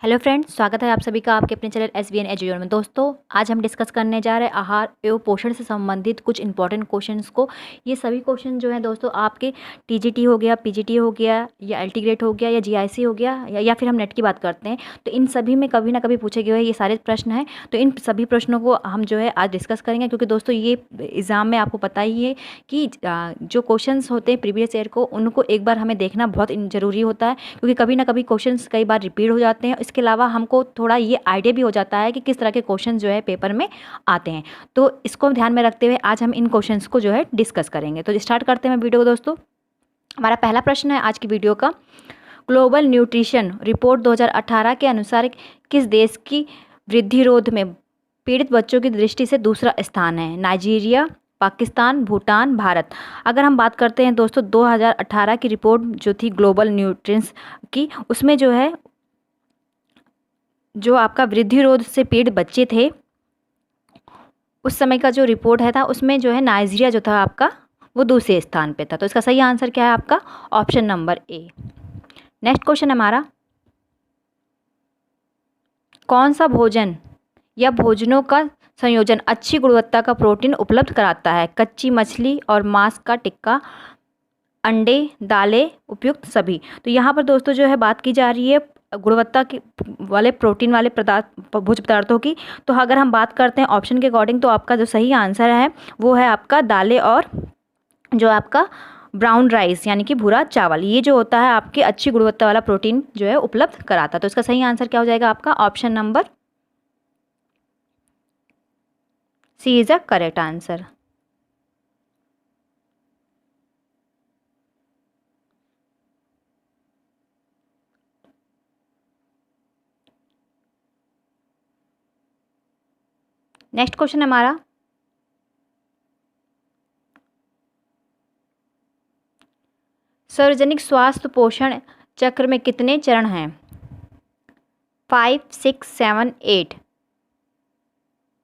Hello friends, स्वागत है आप सभी का आपके अपने चैनल SVN एजुकेशन में। दोस्तों, आज हम डिस्कस करने जा रहे हैं आहार एवं पोषण से संबंधित कुछ इंपॉर्टेंट क्वेश्चंस को। ये सभी क्वेश्चन जो है दोस्तों आपके TGT हो गया, PGT हो गया, या अल्टीग्रेड हो गया, या GIC हो गया, या फिर हम नेट की बात करते हैं तो इन सभी में कभी ना कभी पूछे गए ये सारे प्रश्न हैं। तो इन सभी प्रश्नों को हम जो है आज डिस्कस करेंगे, क्योंकि दोस्तों ये एग्ज़ाम में आपको पता ही है कि जो क्वेश्चन होते हैं प्रीवियस ईयर को, उनको एक बार हमें देखना बहुत ज़रूरी होता है, क्योंकि कभी ना कभी क्वेश्चन कई बार रिपीट हो जाते हैं। इसके अलावा हमको थोड़ा ये आइडिया भी हो जाता है कि किस तरह के क्वेश्चन जो है पेपर में आते हैं। तो इसको ध्यान में रखते हुए आज हम इन क्वेश्चंस को जो है डिस्कस करेंगे। तो स्टार्ट करते हैं वीडियो को दोस्तों। हमारा पहला प्रश्न है आज की वीडियो का, ग्लोबल न्यूट्रिशन रिपोर्ट 2018 के अनुसार किस देश की वृद्धि रोध में पीड़ित बच्चों की दृष्टि से दूसरा स्थान है? नाइजीरिया, पाकिस्तान, भूटान, भारत। अगर हम बात करते हैं दोस्तों 2018 की रिपोर्ट जो थी ग्लोबल न्यूट्रिशंस की, उसमें जो है जो आपका वृद्धि रोध से पीड़ित बच्चे थे उस समय का जो रिपोर्ट है था, उसमें जो है नाइजीरिया जो था आपका वो दूसरे स्थान पे था। तो इसका सही आंसर क्या है आपका? Option number A. Next question हमारा, कौन सा भोजन या भोजनों का संयोजन अच्छी गुणवत्ता का प्रोटीन उपलब्ध कराता है? कच्ची मछली और मांस का टिक्का, अंडे, दालें, उपयुक्त सभी। तो यहाँ पर दोस्तों जो है बात की जा रही है गुणवत्ता के वाले प्रोटीन वाले भोज्य पदार्थों की। तो अगर हम बात करते हैं ऑप्शन के अकॉर्डिंग, तो आपका जो सही आंसर है वो है आपका दालें और जो आपका ब्राउन राइस यानी कि भूरा चावल। ये जो होता है आपके अच्छी गुणवत्ता वाला प्रोटीन जो है उपलब्ध कराता है। तो इसका सही आंसर क्या हो जाएगा आपका? Option number C is the correct answer. Next question हमारा, सार्वजनिक स्वास्थ्य पोषण चक्र में कितने चरण हैं? 5, 6, 7, 8।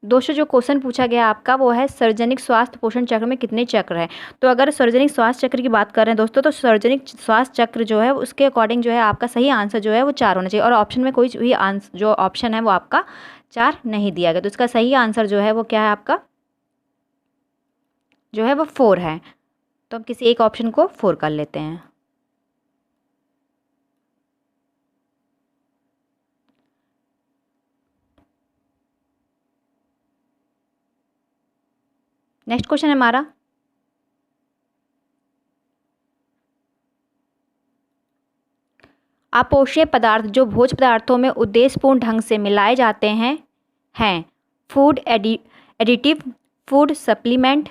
दोस्तों जो क्वेश्चन पूछा गया आपका वो है सार्वजनिक स्वास्थ्य पोषण चक्र में कितने चक्र हैं। तो अगर सार्वजनिक स्वास्थ्य चक्र की बात कर रहे हैं दोस्तों, तो सार्वजनिक स्वास्थ्य चक्र जो है उसके अकॉर्डिंग जो है आपका सही आंसर जो है वो 4 होना चाहिए, और ऑप्शन में कोई भी आंसर जो ऑप्शन है वो आपका 4 नहीं दिया गया। तो इसका सही आंसर जो है वो क्या है आपका? जो है वो 4 है। तो हम किसी एक ऑप्शन को 4 कर लेते हैं। नेक्स्ट क्वेश्चन है हमारा, अपोषणीय पदार्थ जो भोज्य पदार्थों में उद्देश्यपूर्ण ढंग से मिलाए जाते हैं food additive, food supplement,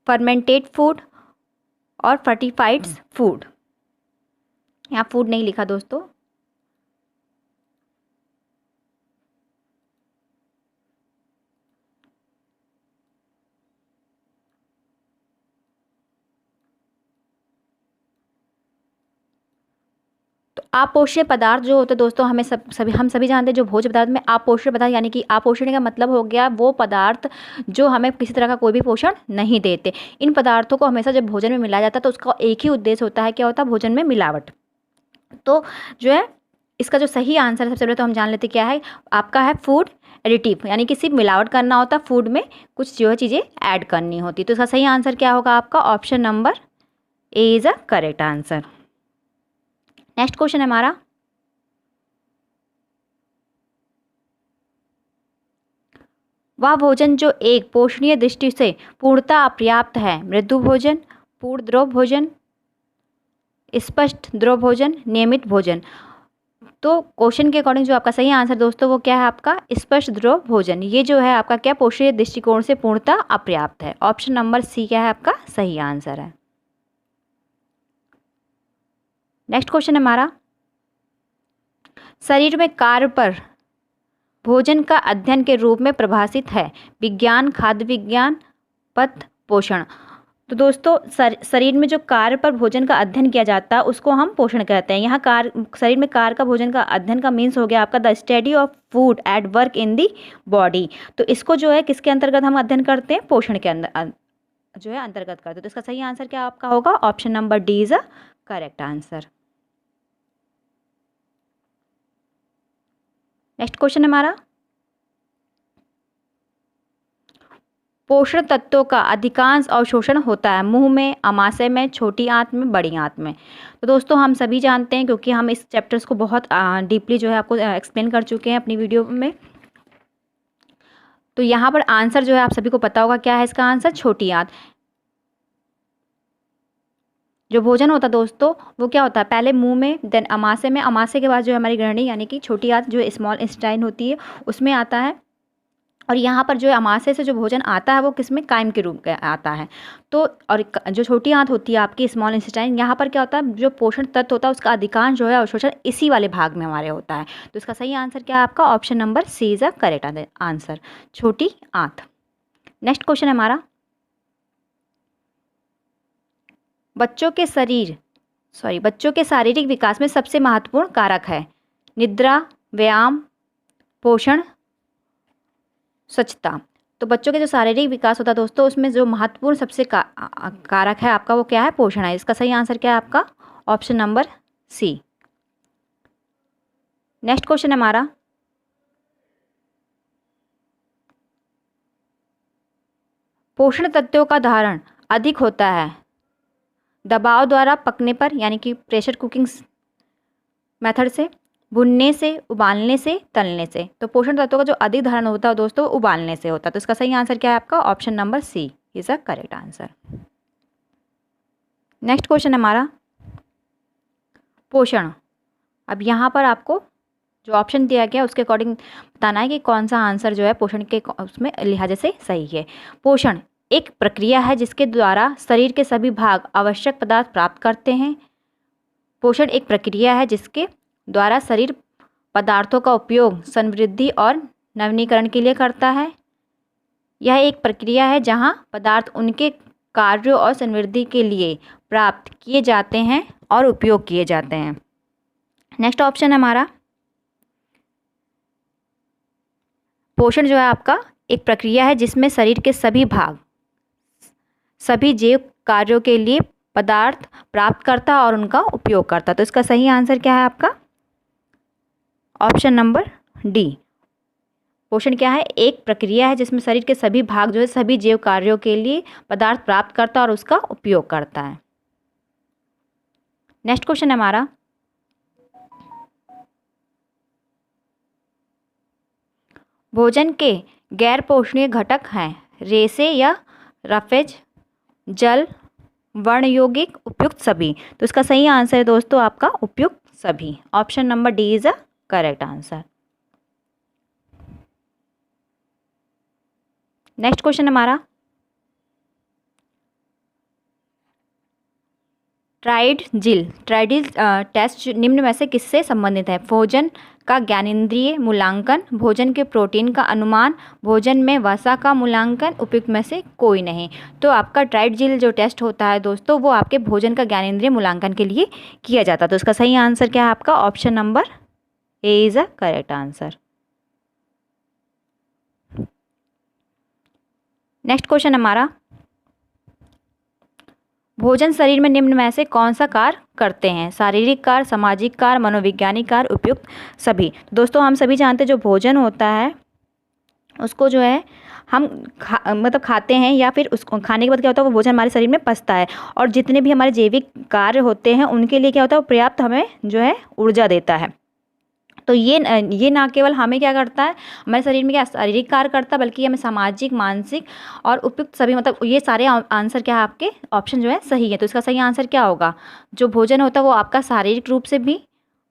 fermented food और फर्टिफाइड्स फूड। यहाँ फूड नहीं लिखा दोस्तों। तो अपोषणीय पदार्थ जो होते हैं दोस्तों, हमें हम सभी जानते हैं जो भोज्य पदार्थ में अपोषणीय पदार्थ, यानी कि अपोषणीय का मतलब हो गया वो पदार्थ जो हमें किसी तरह का कोई भी पोषण नहीं देते। इन पदार्थों को हमेशा जब भोजन में मिलाया जाता है तो उसका एक ही उद्देश्य होता है, क्या होता है? भोजन में मिलावट। तो जो है इसका जो सही आंसर है सबसे पहले तो हम जान लेते क्या है आपका, है फूड एडिटिव, यानी कि सिर्फ मिलावट करना होता, फूड में कुछ जो है चीज़ें ऐड करनी होती। तो इसका सही आंसर क्या होगा आपका? Option number A is a correct answer. Next question है हमारा, वह भोजन जो एक पोषणीय दृष्टि से पूर्णतः अपर्याप्त है? मृदु भोजन, पूर्ण द्रव भोजन, स्पष्ट द्रव भोजन, नियमित भोजन। तो क्वेश्चन के अकॉर्डिंग जो आपका सही आंसर दोस्तों वो क्या है आपका? स्पष्ट द्रव भोजन। ये जो है आपका क्या पोषणीय दृष्टिकोण से पूर्णतः अपर्याप्त है। ऑप्शन नंबर सी क्या है आपका? सही आंसर है। नेक्स्ट क्वेश्चन हमारा, शरीर में कार्य पर भोजन का अध्ययन के रूप में परिभाषित है? विज्ञान, खाद्य विज्ञान, पथ पोषण। तो दोस्तों शरीर में जो कार्य पर भोजन का अध्ययन किया जाता है उसको हम पोषण कहते हैं। यहाँ कार्य, शरीर में कार्य का भोजन का अध्ययन का मीन्स हो गया आपका the study of food at work in the body. तो इसको जो है किसके अंतर्गत हम अध्ययन करते हैं? पोषण के अंदर जो है अंतर्गत करते हैं। तो इसका सही आंसर क्या आपका होगा? Option number D is a correct answer. Next question हमारा, पोषण तत्वों का अधिकांश अवशोषण होता है मुंह में, आमाशय में, छोटी आंत में, बड़ी आंत में। तो दोस्तों हम सभी जानते हैं, क्योंकि हम इस चैप्टर्स को बहुत डीपली जो है आपको एक्सप्लेन कर चुके हैं अपनी वीडियो में। तो यहाँ पर आंसर जो है आप सभी को पता होगा, क्या है इसका आंसर, छोटी आंत। जो भोजन होता है दोस्तों वो क्या होता है, पहले मुंह में, देन आमाशय में, आमाशय के बाद जो है हमारी ग्रहणी यानी कि छोटी आंत जो स्मॉल इंटेस्टाइन होती है उसमें आता है। और यहाँ पर जो है आमाशय से जो भोजन आता है वो किसमें, कायम के रूप में आता है। तो और जो छोटी आंत होती है आपकी स्मॉल इंटेस्टाइन, यहाँ पर क्या होता है, जो पोषण तत्व होता है उसका अधिकांश जो है अवशोषण इसी वाले भाग में हमारे होता है। तो इसका सही आंसर क्या है आपका, option number C is a correct answer, छोटी आंत। नेक्स्ट क्वेश्चन है हमारा, बच्चों के शारीरिक विकास में सबसे महत्वपूर्ण कारक है, निद्रा, व्यायाम, पोषण, स्वच्छता। तो बच्चों के जो शारीरिक विकास होता है दोस्तों उसमें जो महत्वपूर्ण सबसे कारक है आपका वो क्या है, पोषण है। इसका सही आंसर क्या है आपका, option number C. Next question हमारा, पोषण तत्वों का धारण अधिक होता है दबाव द्वारा पकने पर, यानी कि प्रेशर कुकिंग मेथड से, भुनने से, उबालने से, तलने से। तो पोषण तत्वों का जो अधिक धारण होता है दोस्तों उबालने से होता है। तो इसका सही आंसर क्या है आपका, option number C is a correct answer. Next question हमारा, पोषण। अब यहाँ पर आपको जो ऑप्शन दिया गया उसके अकॉर्डिंग बताना है कि कौन सा आंसर जो है पोषण के उसमें लिहाजे से सही है। पोषण एक प्रक्रिया है जिसके द्वारा शरीर के सभी भाग आवश्यक पदार्थ प्राप्त करते हैं। पोषण एक प्रक्रिया है जिसके द्वारा शरीर पदार्थों का उपयोग समृद्धि और नवीनीकरण के लिए करता है। यह एक प्रक्रिया है जहां पदार्थ उनके कार्यों और समृद्धि के लिए प्राप्त किए जाते हैं और उपयोग किए जाते हैं। नेक्स्ट ऑप्शन हमारा, पोषण जो है आपका एक प्रक्रिया है जिसमें शरीर के सभी भाग सभी जैव कार्यों के लिए पदार्थ प्राप्त करता और उनका उपयोग करता। तो इसका सही आंसर क्या है आपका, ऑप्शन नंबर डी। पोषण क्या है, एक प्रक्रिया है जिसमें शरीर के सभी भाग जो है सभी जैव कार्यों के लिए पदार्थ प्राप्त करता और उसका उपयोग करता है। नेक्स्ट क्वेश्चन हमारा, भोजन के गैर पोषणीय घटक हैं रेशे या रफेज, जल, वर्ण यौगिक, उपयुक्त सभी। तो इसका सही आंसर है दोस्तों आपका उपयुक्त सभी, option number D is a correct answer. Next question हमारा, ट्राइडजिल टेस्ट निम्न में से किससे संबंधित है, भोजन का ज्ञानेंद्रिय मूल्यांकन, भोजन के प्रोटीन का अनुमान, भोजन में वसा का मूल्यांकन, उपयुक्त में से कोई नहीं। तो आपका ट्राइडजिल जो टेस्ट होता है दोस्तों वो आपके भोजन का ज्ञानेंद्रिय मूल्यांकन के लिए किया जाता है। तो इसका सही आंसर क्या है आपका, option number A is a correct answer. Next question हमारा, भोजन शरीर में निम्न में से कौन सा कार्य करते हैं, शारीरिक कार्य, सामाजिक कार्य, मनोवैज्ञानिक कार्य, उपयुक्त सभी। दोस्तों हम सभी जानते हैं जो भोजन होता है उसको जो है हम मतलब खाते हैं या फिर उसको खाने के बाद क्या होता है वो भोजन हमारे शरीर में पचता है और जितने भी हमारे जैविक कार्य होते हैं उनके लिए क्या होता है वो पर्याप्त हमें जो है ऊर्जा देता है। तो ये ना केवल हमें क्या करता है, हमारे शरीर में क्या शारीरिक कार्य करता है बल्कि हमें सामाजिक, मानसिक और उपयुक्त सभी, मतलब ये सारे आंसर क्या है आपके ऑप्शन जो है सही है। तो इसका सही आंसर क्या होगा, जो भोजन होता है वो आपका शारीरिक रूप से भी,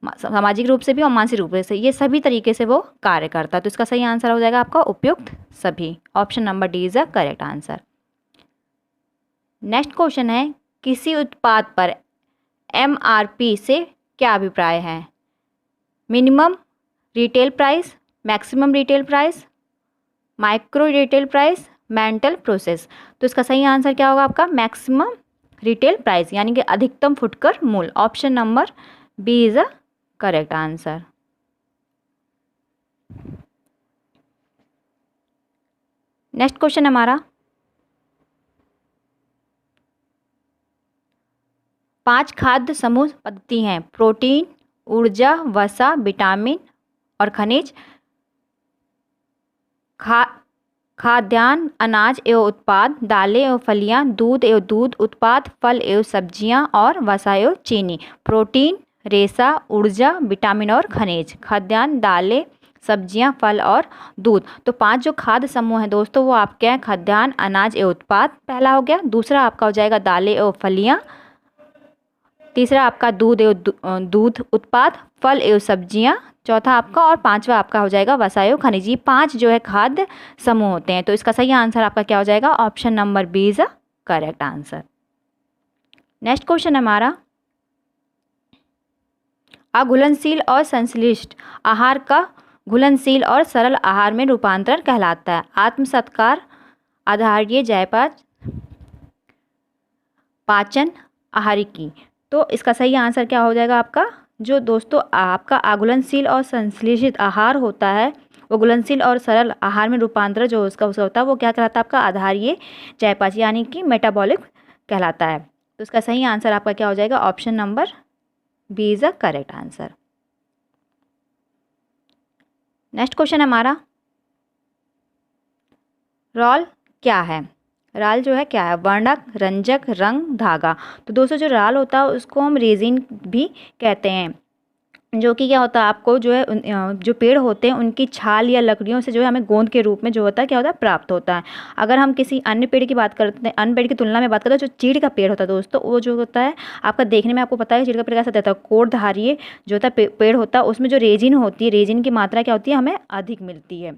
सामाजिक रूप से भी और मानसिक रूप से, ये सभी तरीके से वो कार्य करता है। तो इसका सही आंसर हो जाएगा आपका उपयुक्त सभी, option number D is a correct answer. Next question है, किसी उत्पाद पर MRP से क्या अभिप्राय है, minimum retail price, maximum retail price, micro retail price, mental process. तो इसका सही आंसर क्या होगा आपका, मैक्सिमम रिटेल प्राइस यानी कि अधिकतम फुटकर मूल्य, option number B is a correct answer. Next question हमारा, 5 खाद्य समूह पद्धति हैं, प्रोटीन, ऊर्जा, वसा, विटामिन और खनिज। खा खाद्यान्न अनाज एवं उत्पाद, दालें एवं फलियां, दूध एवं दूध उत्पाद, फल एवं सब्जियां और वसा एवं चीनी। प्रोटीन, रेशा, ऊर्जा, विटामिन और खनिज। खाद्यान्न, दालें, सब्जियां, फल और दूध। तो 5 जो खाद्य समूह हैं दोस्तों वो आपके हैं खाद्यान्न अनाज एवं उत्पाद, पहला हो गया। दूसरा आपका हो जाएगा दालें एवं फलियां। तीसरा आपका दूध एवं दूध उत्पाद, फल एवं सब्जियां। चौथा आपका और पांचवा आपका हो जाएगा वसा एवं खनिज। ये 5 जो है खाद्य समूह होते हैं। तो इसका सही आंसर आपका क्या हो जाएगा? Option number B is a correct answer. Next question हमारा, अघुलनशील और संश्लिष्ट आहार का घुलनशील और सरल आहार में रूपांतरण कहलाता है। आत्म सत्कार, आहार्य, जयपाच, पाचन, आहारिकी। तो इसका सही आंसर क्या हो जाएगा आपका? जो दोस्तों आपका अघुलनशील और संश्लेषित आहार होता है वो घुलनशील और सरल आहार में रूपांतरण जो उसका होता है वो क्या कहलाता है आपका? आहार्य, जयपाची यानी कि मेटाबॉलिक कहलाता है। तो इसका सही आंसर आपका क्या हो जाएगा? Option number B is a correct answer. Next question हमारा, रॉल क्या है? राल जो है क्या है? वर्णक, रंजक, रंग, धागा। तो दोस्तों जो राल होता है उसको हम रेजिन भी कहते हैं, जो कि क्या होता है आपको जो है जो पेड़ होते हैं उनकी छाल या लकड़ियों से जो है हमें गोंद के रूप में जो होता है क्या होता है प्राप्त होता है। अगर हम किसी अन्य पेड़ की बात करते हैं, अन्य पेड़ की तुलना में बात करते हैं, जो चीड़ का पेड़ होता है दोस्तों वो जो होता है आपका देखने में आपको पता है चीड़ का पेड़ कैसा रहता है? कोड़धारी जो होता है पेड़ होता है उसमें जो रेजिन होती है, रेजिन की मात्रा क्या होती है हमें अधिक मिलती है।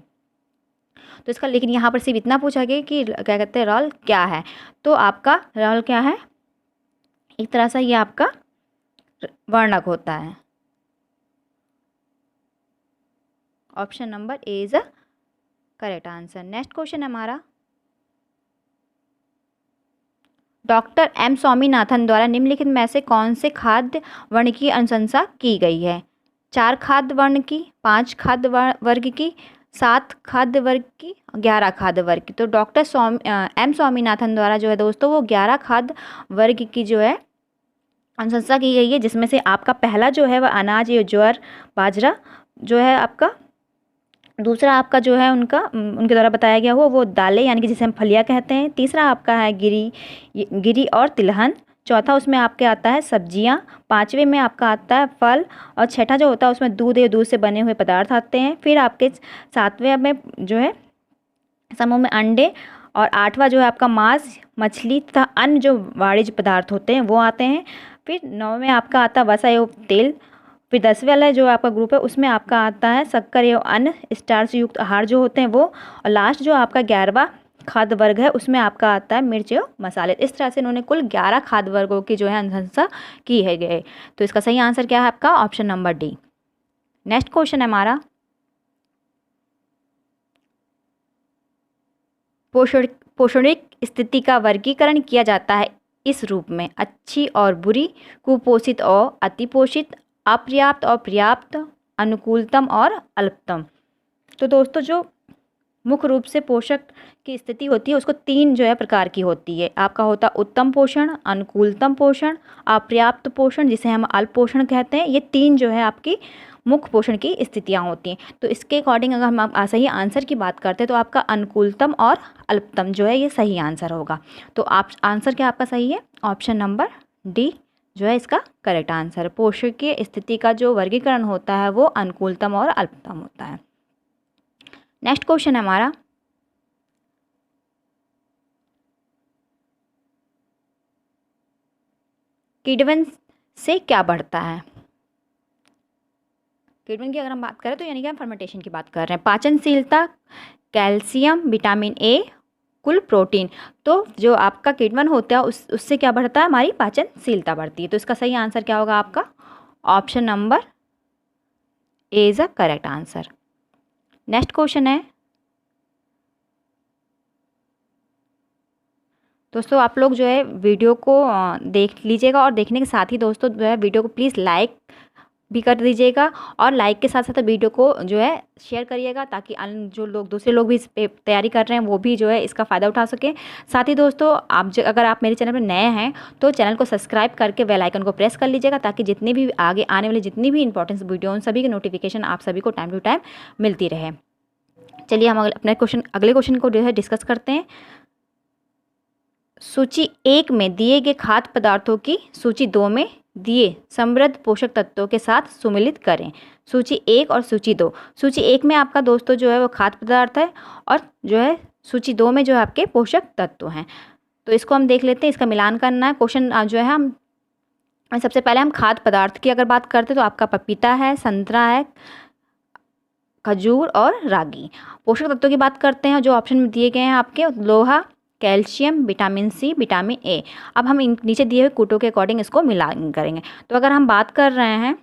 तो इसका लेकिन यहाँ पर सिर्फ इतना पूछा गया कि क्या कहते हैं रॉल क्या है। तो आपका रॉल क्या है? एक तरह से ये आपका वर्णक होता है। Option number A is a correct answer. Next question हमारा, डॉक्टर एम स्वामीनाथन द्वारा निम्नलिखित में से कौन से खाद्य वर्ण की अनुशंसा की गई है? 4 खाद्य वर्ण की, 5 खाद्य वर्ग की, 7 खाद्य वर्ग की, 11 खाद्य वर्ग की। तो डॉक्टर एम स्वामीनाथन द्वारा जो है दोस्तों वो 11 खाद्य वर्ग की जो है अनुशंसा की गई है, जिसमें से आपका पहला जो है वह अनाज या ज्वार बाजरा जो है आपका। दूसरा आपका जो है उनके द्वारा बताया गया हुआ वो दालें यानी कि जिसे हम फलियां कहते हैं। तीसरा आपका है गिरी और तिलहन। चौथा उसमें आपके आता है सब्जियां। पांचवें में आपका आता है फल। और छठा जो होता है उसमें दूध या दूध से बने हुए पदार्थ आते हैं। फिर आपके सातवें में जो है समूह में अंडे। और आठवां जो है आपका मांस, मछली तथा अन्य जो वाणिज्य पदार्थ होते हैं वो आते हैं। फिर 9वें में आपका आता है वसा एवं तेल। फिर 10वें वाला जो आपका ग्रुप है उसमें आपका आता है शक्कर एवं अन्य स्टार्च युक्त आहार जो होते हैं वो। और लास्ट जो आपका 11वां खाद्य वर्ग है उसमें आपका आता है मिर्च एवं मसाले। इस तरह से इन्होंने कुल 11 खाद्य वर्गों की जो है अनुशंसा की है गए। तो इसका सही आंसर क्या है आपका? Option number D. Next question है हमारा, पोषणिक स्थिति का वर्गीकरण किया जाता है इस रूप में: अच्छी और बुरी, कुपोषित और अतिपोषित, अपर्याप्त और पर्याप्त, अनुकूलतम और अल्पतम। तो दोस्तों जो मुख्य रूप से पोषक की स्थिति होती है उसको 3 जो है प्रकार की होती है। आपका होता है उत्तम पोषण, अनुकूलतम पोषण, अपर्याप्त पोषण जिसे हम अल्प पोषण कहते हैं। ये 3 जो है आपकी मुख्य पोषण की स्थितियां होती हैं। तो इसके अकॉर्डिंग अगर हम सही आंसर की बात करते हैं तो आपका अनुकूलतम और अल्पतम जो है ये सही आंसर होगा। तो आप आंसर क्या आपका सही है? ऑप्शन नंबर डी जो है इसका करेक्ट आंसर। पोषकीय स्थिति का जो वर्गीकरण होता है वो अनुकूलतम और अल्पतम होता है। नेक्स्ट क्वेश्चन है हमारा, किण्वन से क्या बढ़ता है? किण्वन की अगर हम बात करें तो यानी कि हम फर्मेंटेशन की बात कर रहे हैं। पाचनशीलता, कैल्शियम, विटामिन ए, कुल प्रोटीन। तो जो आपका किण्वन होता है उससे क्या बढ़ता है? हमारी पाचनशीलता बढ़ती है। तो इसका सही आंसर क्या होगा आपका? Option number A is a correct answer. Next question है दोस्तों, आप लोग जो है वीडियो को देख लीजिएगा और देखने के साथ ही दोस्तों जो है वीडियो को प्लीज़ लाइक भी कर दीजिएगा और लाइक के साथ साथ वीडियो को जो है शेयर करिएगा ताकि जो लोग दूसरे लोग भी इस पे तैयारी कर रहे हैं वो भी जो है इसका फ़ायदा उठा सकें। साथ ही दोस्तों अगर आप मेरे चैनल पर नए हैं तो चैनल को सब्सक्राइब करके बेल आइकन को प्रेस कर लीजिएगा ताकि जितने भी आगे आने वाली जितनी भी इंपॉर्टेंट वीडियो उन सभी की नोटिफिकेशन आप सभी को टाइम टू टाइम मिलती रहे। चलिए हम अगले क्वेश्चन को जो है डिस्कस करते हैं। सूची 1 में दिए गए खाद्य पदार्थों की सूची 2 में दिए समृद्ध पोषक तत्वों के साथ सुमेलित करें। सूची 1 और सूची 2। सूची 1 में आपका दोस्तों जो है वो खाद्य पदार्थ है, और जो है सूची 2 में जो है आपके पोषक तत्व हैं। तो इसको हम देख लेते हैं, इसका मिलान करना है। क्वेश्चन जो है हम सबसे पहले हम खाद्य पदार्थ की अगर बात करते हैं तो आपका पपीता है, संतरा है, खजूर और रागी। पोषक तत्वों की बात करते हैं जो ऑप्शन में दिए गए हैं आपके, लोहा, calcium, vitamin C, vitamin A. अब हम इन नीचे दिए हुए कूटों के अकॉर्डिंग इसको मिलान करेंगे। तो अगर हम बात कर रहे हैं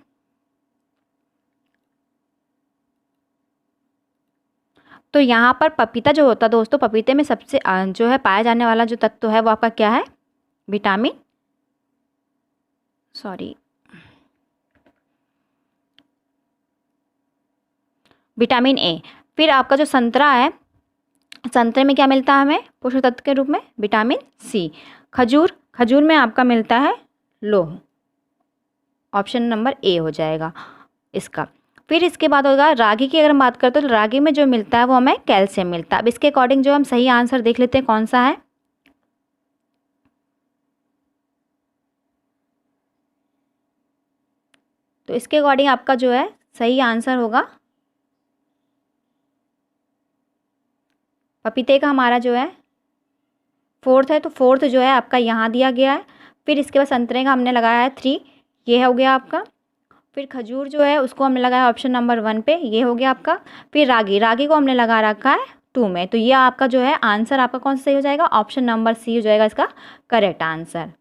तो यहाँ पर पपीता जो होता है दोस्तों, पपीते में सबसे जो है पाया जाने वाला जो तत्व है वो आपका क्या है, विटामिन ए। फिर आपका जो संतरा है, संतरे में क्या मिलता है हमें पोषक तत्व के रूप में, विटामिन सी। खजूर में आपका मिलता है लोह, ऑप्शन नंबर ए हो जाएगा इसका। फिर इसके बाद होगा रागी की अगर हम बात करते हैं तो रागी में जो मिलता है वो हमें कैल्शियम मिलता है। अब इसके अकॉर्डिंग जो हम सही आंसर देख लेते हैं कौन सा है। तो इसके अकॉर्डिंग आपका जो है सही आंसर होगा पपीते का हमारा जो है 4th है, तो 4th जो है आपका यहाँ दिया गया है। फिर इसके बाद संतरे का हमने लगाया है 3, ये हो गया आपका। फिर खजूर जो है उसको हमने लगाया ऑप्शन नंबर 1 पे, ये हो गया आपका। फिर रागी को हमने लगा रखा है 2 में। तो ये आपका जो है आंसर आपका कौन सा सही हो जाएगा, ऑप्शन नंबर सी हो जाएगा इसका करेक्ट आंसर।